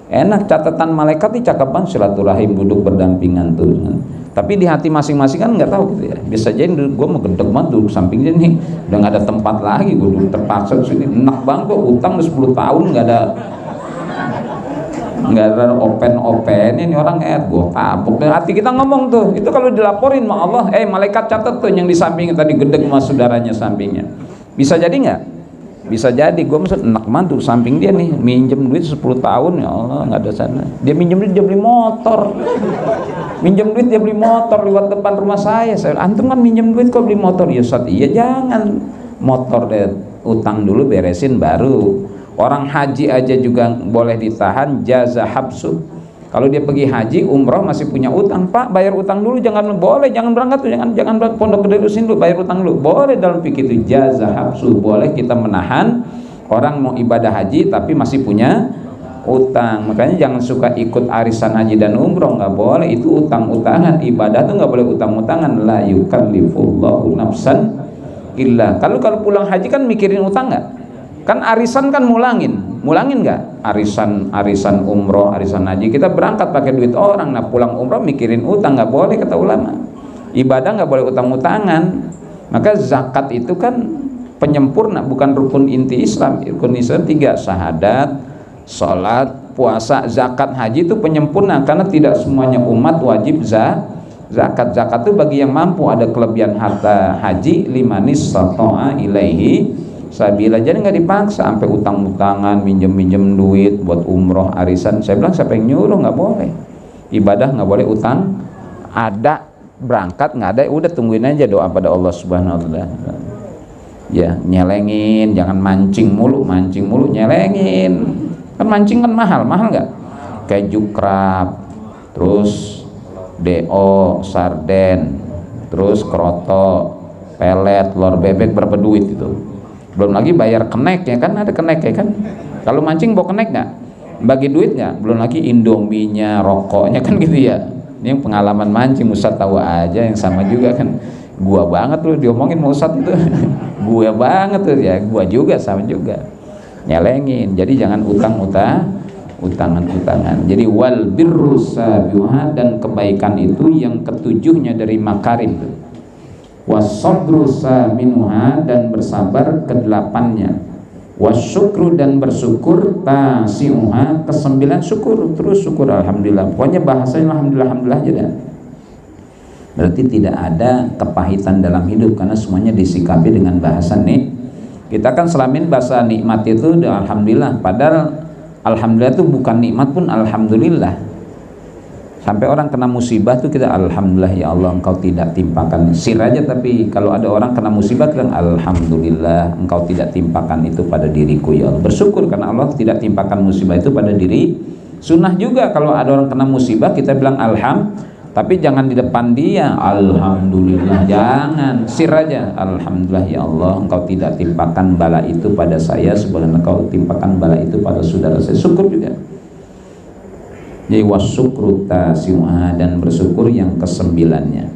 Enak catatan malaikat di cakapan silaturahim, duduk berdampingan tuh. Tapi di hati masing-masing kan nggak tahu gitu ya. Bisa jadi gue mau gedeg banget duduk sampingnya nih, udah nggak ada tempat lagi, gue duduk terpaksa sini. Enak banget, gue utang 10 tahun nggak ada open ini orang gue tabuk. Dan hati kita ngomong tuh, itu kalau dilaporin sama Allah, malaikat catat tuh yang di sampingnya tadi gedeg sama saudaranya sampingnya. Bisa jadi nggak? Bisa jadi. Gue maksud enak mantu samping dia nih, minjem duit 10 tahun, ya Allah nggak ada sana. Dia minjem duit, dia beli motor. Minjem duit, dia beli motor lewat depan rumah saya. Antum kan minjem duit kok beli motor? Ya Ustaz, iya jangan. Motor deh utang dulu, beresin baru. Orang haji aja juga boleh ditahan, jaza habsu. Kalau dia pergi haji, umroh masih punya utang, Pak bayar utang dulu, jangan berangkat tuh, jangan berangkat pondok gede dulu, bayar utang dulu. Boleh dalam fikih itu jaza habsu, boleh kita menahan orang mau ibadah haji tapi masih punya utang. Makanya jangan suka ikut arisan haji dan umroh, nggak boleh, itu utang-utangan. Ibadah tuh nggak boleh utang-utangan. La yukallifullahu nafsan illa. Kalau pulang haji kan mikirin utang nggak? Kan arisan kan mulangin nggak? Arisan umroh, arisan haji, kita berangkat pakai duit orang. Nah pulang umroh mikirin utang, nggak boleh kata ulama. Ibadah nggak boleh utang-utangan. Maka zakat itu kan penyempurna, bukan rukun inti Islam. Rukun Islam 3, syahadat, Salat, puasa, zakat, haji itu penyempurna, karena tidak semuanya umat wajib zakat. Zakat itu bagi yang mampu, ada kelebihan harta haji, limanis sato'a ilaihi sabila. Jadi nggak dipaksa sampai utang-utangan, minjem duit buat umroh, arisan. Saya bilang siapa yang nyuruh? Nggak boleh. Ibadah nggak boleh utang. Ada berangkat, nggak ada udah tungguin aja, doa pada Allah Subhanahu wa Ta'ala. Ya, nyelengin, jangan mancing mulu nyelengin. Kan mancing kan mahal nggak? Keju krab, terus DO, sarden, terus kroto, pelet, telur bebek, berapa duit itu? Belum lagi bayar kenek ya kan, ada kenek ya kan? Kalau mancing bawa kenek nggak? Bagi duit nggak? Belum lagi indominya, rokoknya kan gitu ya. Ini yang pengalaman mancing, Ustadz tahu aja, yang sama juga kan. Gua banget tuh diomongin Ustadz itu. Gua banget tuh ya, gua juga sama juga. Nyelengin. Jadi jangan utangan. Jadi wal birru sabiha, dan kebaikan itu yang ketujuhnya dari makarim itu. Wasabru saminuha, dan bersabar kedelapannya. Wasyukru, dan bersyukur tasiuha, kesembilan syukur, terus syukur alhamdulillah. Pokoknya bahasanya alhamdulillah aja dah. Berarti tidak ada kepahitan dalam hidup, karena semuanya disikapi dengan bahasa nih. Kita kan selamin bahasa nikmat itu udah alhamdulillah, padahal alhamdulillah itu bukan nikmat pun alhamdulillah. Sampai orang kena musibah tuh kita alhamdulillah ya Allah engkau tidak timpakan sir aja, tapi kalau ada orang kena musibah kita alhamdulillah engkau tidak timpakan itu pada diriku ya Allah. Bersyukur karena Allah tidak timpakan musibah itu pada diri. Sunnah juga kalau ada orang kena musibah kita bilang alhamdulillah, tapi jangan di depan dia alhamdulillah, jangan, sir aja alhamdulillah ya Allah engkau tidak timpakan bala itu pada saya sebagaimana engkau timpakan bala itu pada saudara saya. Syukur juga. Jadi wasyukru tasi'uha, dan bersyukur yang kesembilannya.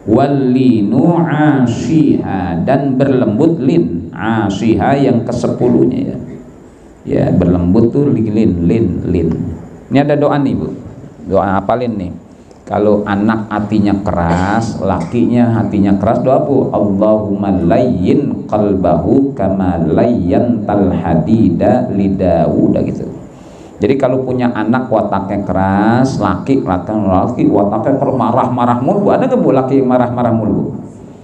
Wallinu ashiha, dan berlembut lin ashiha yang kesepuluhnya ya. Ya berlembut tuh lin. Ini ada doa nih Bu, doa apalin nih. Kalau anak hatinya keras, lakinya hatinya keras, doa Bu, Allahumma layyin qalbahu kama layyantal hadida lidawud gitu. Jadi kalau punya anak wataknya keras, laki wataknya marah-marah mulu, ada nggak Bu laki yang marah-marah mulu?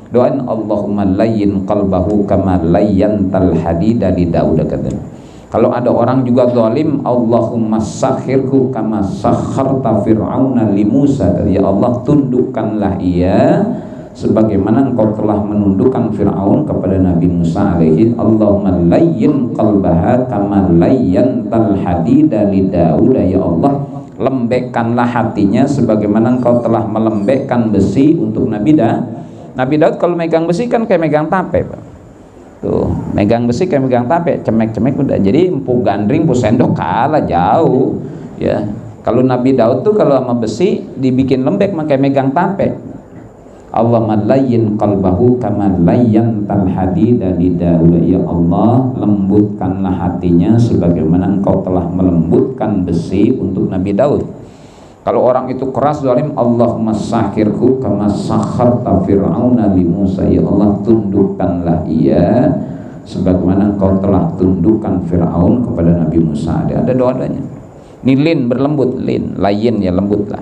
Doain Allahumma layyin qalbahu kama layyantal hadida lidawud kata. Kalau ada orang juga zalim, Allahumma sakhirhu kama sakharta fir'auna li Musa, ya Allah tundukkanlah ia sebagaimana engkau telah menundukkan Fir'aun kepada Nabi Musa alaihi. Allahumma layyin qalbaha kama layyantal hadida li Daud, ya Allah lembekkanlah hatinya sebagaimana engkau telah melembekkan besi untuk Nabi Daud. Kalau megang besi kan kayak megang tape Pak. Tuh, megang besi kayak megang tape, cemek-cemek udah. Jadi empu gandring, empu sendok kalah jauh ya. Kalau Nabi Daud tuh kalau sama besi dibikin lembek makanya megang tape. Allahumma layyin qalbahu kama layyantal hadida li Daud, ya Allah lembutkanlah hatinya sebagaimana engkau telah melembutkan besi untuk Nabi Daud. Kalau orang itu keras zalim, Allahumma sakhirhu kama sakharta fir'auna li Musa, ya Allah tundukkanlah ia sebagaimana engkau telah tundukkan Fir'aun kepada Nabi Musa. Ada doanya. Ini lin berlembut, layin ya lembut lah.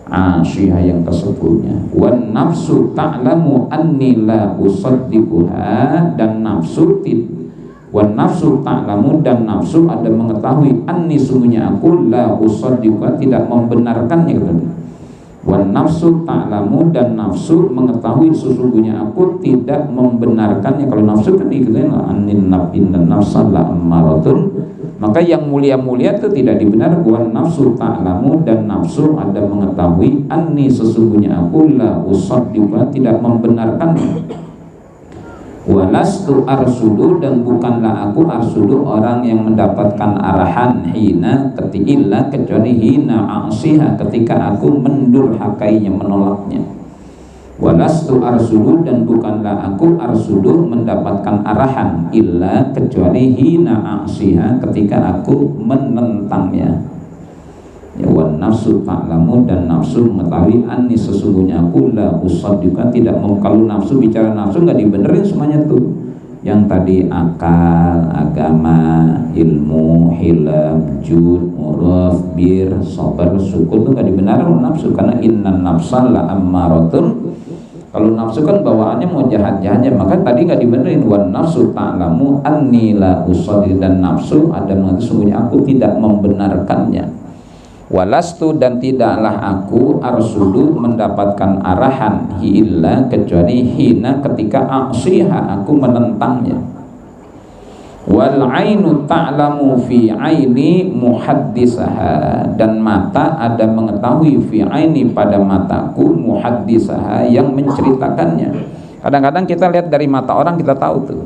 Asyiha yang kesepuluhnya. Wan nafsu ta'lamu anni la usaddiquha, dan nafsu wan nafsu ta'lamu, dan nafsu ada mengetahui anni sungguhnya aku la usaddiquha tidak membenarkannya. Wan nafsu ta'lamu, dan nafsu mengetahui sesungguhnya aku tidak membenarkannya. Kalau nafsu kan ikutnya annin nafsin dan nafsan la ammaratun, maka yang mulia-mulia itu tidak dibenarkan. Wan nafsu ta'lamu, dan nafsu ada mengetahui anni sesungguhnya aku la usaddiquha tidak membenarkannya. Walastu arsudu, dan bukanlah aku arsudu orang yang mendapatkan arahan hina ketika kecuali hina asiha ketika aku mendurhakainya, menolaknya. Walastu arsudu, dan bukanlah aku arsudu mendapatkan arahan illa kecuali hina asiha ketika aku menentangnya. Ya, wan nafsu ta'lamu, dan nafsu mengetahui anni sesungguhnya aku la usaddiqa tidak mau. Kalau nafsu bicara nafsu nggak dibenerin semuanya tuh yang tadi akal, agama, ilmu, hilm, jud, uruf, bir, sabar, syukur itu nggak dibenarkan oleh nafsu, karena innan nafsa la ammaratun. Kalau nafsu kan bawaannya mau jahat-jahatnya, maka tadi nggak dibenerin. Wan nafsu ta'lamu anni la usalli, dan nafsu ada mengatakan sungguhnya aku tidak membenarkannya. Walastu, dan tidaklah aku arsudu mendapatkan arahan illa kecuali hina ketika aksiha aku menentangnya. Wal ainu ta'lamu fi aini muhaddisaha, dan mata ada mengetahui fi aini pada mataku muhaddisaha yang menceritakannya. Kadang-kadang kita lihat dari mata orang kita tahu tuh.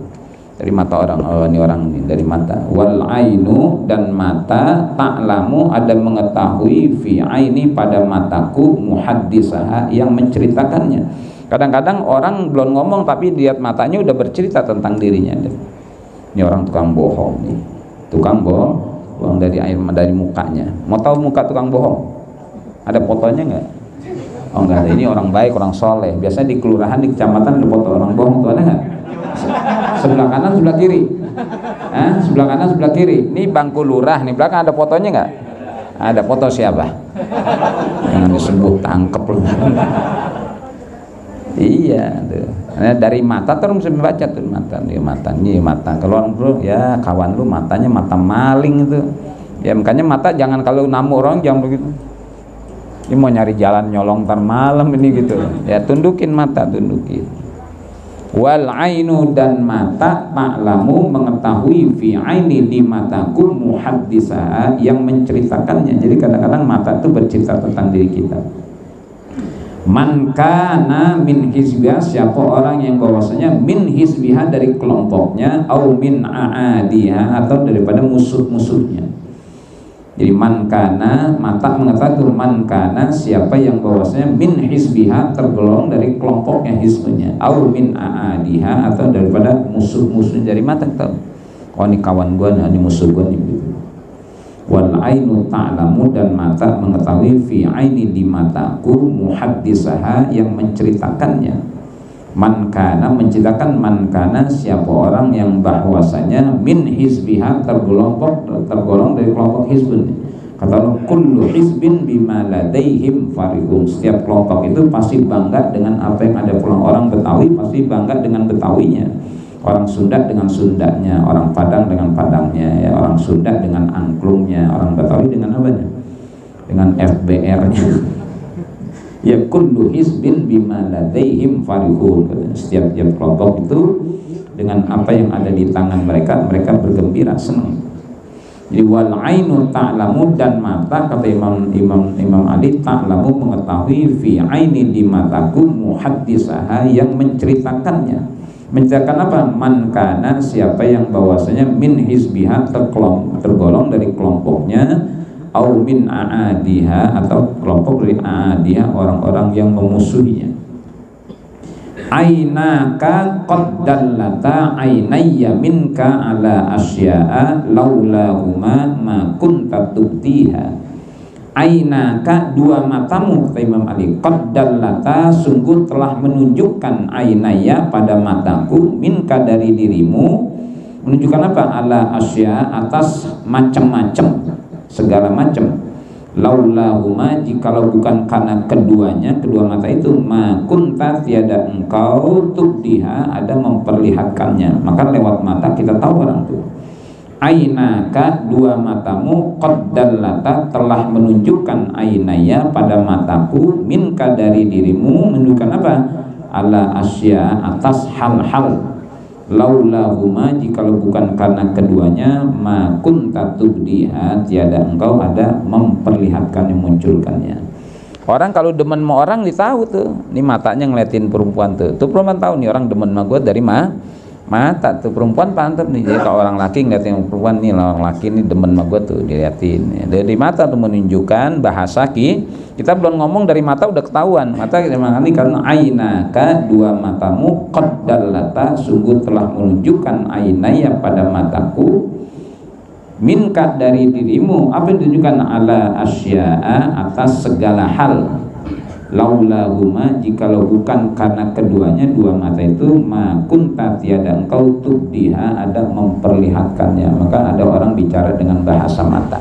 Dari mata orang, oh ini orang ini dari mata. Wal ainu, dan mata ta'lamu ada mengetahui fi aini pada mataku muhaddisaha yang menceritakannya. Kadang-kadang orang belum ngomong tapi lihat matanya udah bercerita tentang dirinya. Ini orang tukang bohong nih, tukang bohong dari air dari mukanya. Mau tahu muka tukang bohong? Ada fotonya nggak? Oh nggak ada. Ini orang baik, orang soleh. Biasanya di kelurahan, di kecamatan ada foto orang bohong tuh, ada nggak? Sebelah kanan, sebelah kiri. Sebelah kanan, sebelah kiri. Ini bangku lurah nih, belakang ada fotonya nggak? Ada foto siapa? Jangan disebut, tangkep lu. Iya tuh. Nah, dari mata terus bisa membaca tuh, mata. Kalau orang bro ya kawan lu matanya mata maling itu. Ya makanya mata jangan, kalau namu orang jangan begitu. Ini mau nyari jalan nyolong tar malam ini gitu. Ya tundukin mata, tundukin. Wal ainu, dan mata ta'lamu mengetahui fi aini di mataku muhaddisah yang menceritakannya. Jadi kadang-kadang mata itu bercerita tentang diri kita. Man kana min hizbiha, siapa orang yang bahwasanya min hizbiha dari kelompoknya, au min aadiha atau daripada musuh-musuhnya. Jadi man kana, mata mengatakan man kana, siapa yang bahwasanya min hizbiha tergolong dari kelompoknya hizbnya, au min aadiha atau daripada musuh-musuhnya. Dari mata tahu, oh ini kawan gua, ini musuh gua nih gitu. Wal ainu ta'lamu, dan mata mengetahui fi aini di mataku muhaddisaha yang menceritakannya. Man kana, menceritakan man kana, siapa orang yang bahwasanya min hizbiha tergolong dari kelompok hizbun. Kata Allah, kullu hizbin bima ladaihim farihun. Setiap kelompok itu pasti bangga dengan apa yang ada. Pulang orang Betawi pasti bangga dengan Betawinya, orang Sunda dengan Sundanya, orang Padang dengan Padangnya, ya, orang Sunda dengan angklungnya, orang Betawi dengan apanya? Dengan FBR-nya. Ya kullu hizbin bima ladaihim farihun. Setiap kelompok itu dengan apa yang ada di tangan mereka, mereka bergembira, senang. Jadi wal ainu ta'lamu, dan mata kata Imam Ali ta'lamu mengetahui fi aini di mataku muhaddisaha yang menceritakannya. Menceritakan apa? Man kana, siapa yang bahwasanya min hizbiha tergolong dari kelompoknya, au min aadiha atau kelompok dari aadiha, orang-orang yang memusuhinya. Ainaka qad dallata ainayya minka ala asya'a laulahuma ma kunta tubtiha. Ainaka, dua matamu, kata Imam Ali, qad dallata, sungguh telah menunjukkan ainaya pada mataku, minka dari dirimu, menunjukkan apa? Ala asya, atas macam-macam, segala macam. Laulahuma, jikalau bukan karena keduanya, kedua mata itu, ma kunta, tiada engkau tubdiha, ada memperlihatkannya. Maka lewat mata kita tahu orang itu. Ainaka, dua matamu, qad dallata, telah menunjukkan ainaya pada mataku, minka dari dirimu, menunjukkan apa? Ala asya, atas hal-hal. Laulahuma, jikalau bukan karena keduanya, ma kunta tubdiha, tiada engkau ada memperlihatkan, memunculkannya. Orang kalau demen sama orang ditahu tuh, ini matanya ngeliatin perempuan tuh perempuan tahu nih orang demen sama gue dari mata tuh, perempuan pantep nih. Jadi kalau orang laki ngeliatin perempuan, nih orang laki nih demen sama gue tuh, diliatin dari mata tuh, menunjukkan bahasa kita belum ngomong dari mata udah ketahuan. Mata memang ini karena ainaka, dua matamu, qad dallata, sungguh telah menunjukkan ainaya pada mataku, minka dari dirimu, apa yang ditunjukkan? Ala asya'a, atas segala hal. laulahuma, jikalau bukan karena keduanya dua mata itu, ma kunta tiada engkau tubdiha ada memperlihatkannya. Maka ada orang bicara dengan bahasa mata.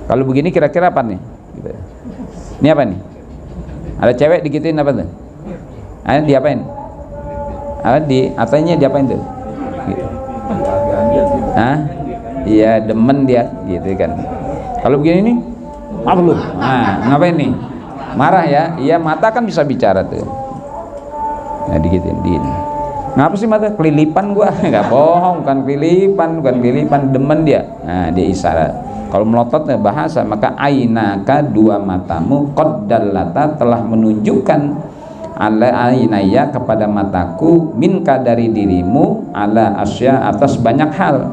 Kalau begini kira-kira apa nih? Gitu. Ini apa nih? Ada cewek digituin apa tuh? Ada diapain? Ada di atanya diapain tuh? Gitu. Hah? Iya, demen dia gitu kan. Kalau begini nih, apa lu? Nah, ngapain nih? Marah ya? Iya, mata kan bisa bicara tuh. Nah, digituin. Ngapa sih mata? Kelilipan gua. Enggak bohong, bukan kelilipan, demen dia. Nah, dia isyarat. Kalau melotot bahasa, maka ainaka, dua matamu, qad dallata, telah menunjukkan ala ainaya, kepada mataku, minka, dari dirimu, ala asya, atas banyak hal.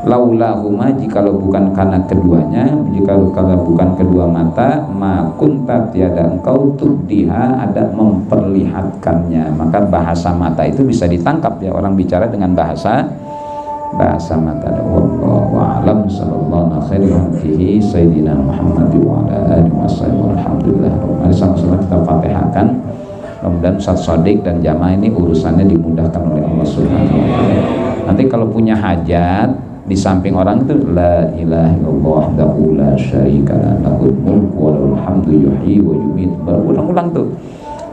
Laulahuma, jikalau bukan karena keduanya, jikalau bukan kedua mata, ma kunta tiada engkau tubdiha ada memperlihatkannya. Maka bahasa mata itu bisa ditangkap ya, orang bicara dengan bahasa mata. Wallahu a'lam. Sallallahu alaihi sayyidina Muhammad wa ala alihi wasallam. Alhamdulillah. Mari sama-sama kita Fatihahkan. Mudah-mudahan Ustaz Sodik dan jamaah ini urusannya dimudahkan oleh Allah Subhanahu wa taala. Nanti kalau punya hajat di samping orang itu la ilaha illallah wahdahu la syarika lahu mulku wa lahul hamdu yuhyi wa yumiit. Berulang-ulang tuh.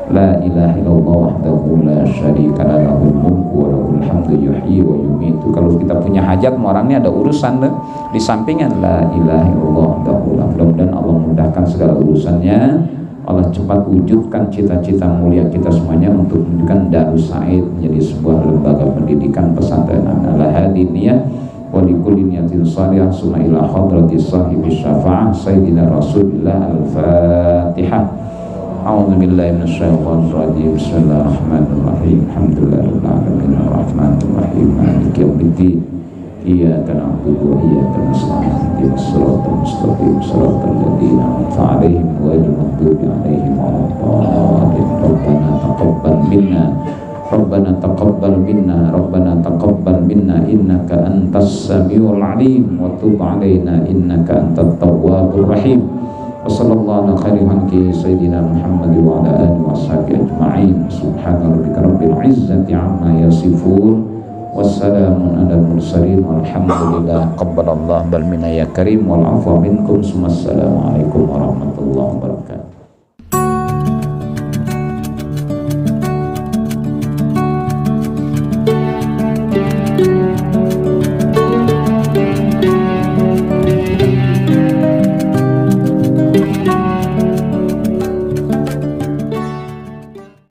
La ilaha illallah wahdahu la syarika lahu mulku wa lahul hamdu yuhyi wa yumiit. Kalau kita punya hajat sama orangnya ada urusan tuh, di sampingnya la ilaha illallah wahdahu. Mudah-mudahan Allah mudahkan segala urusannya. Allah cepat wujudkan cita-cita mulia kita semuanya untuk menjadikan Darus Said menjadi sebuah lembaga pendidikan pesantren ala hadiniyah wa likulli niyatin shalihah summa ila hadrati sahibi syafa'ah sayyidina Rasulillah. Al-Fatihah. A'udzu billahi minasyaitonir rajim. Bismillahirrahmanirrahim. Alhamdulillahirabbil alamin arrahmanir rahim maliki yaumiddin. Iyyaka na'budu wa iyyaka nasta'in. Ihdinas siratal mustaqim, siratal ladzina an'amta 'alaihim ghairil maghdubi 'alaihim waladdallin. Rabbana taqabbal minna innaka antas samiul 'alim wa tub 'alaina innaka antat tawwabur rahim. Wa sallallahu ala khairi khalqi sayyidina Muhammad wa ala alihi washabihi ajma'in. Subhana rabbika rabbil izzati 'amma yasifun. Wassalamun ala mursalin walhamdulillah qabbalallah bal minna ya karim wal afwa minkum. Assalamualaikum warahmatullahi wabarakatuh.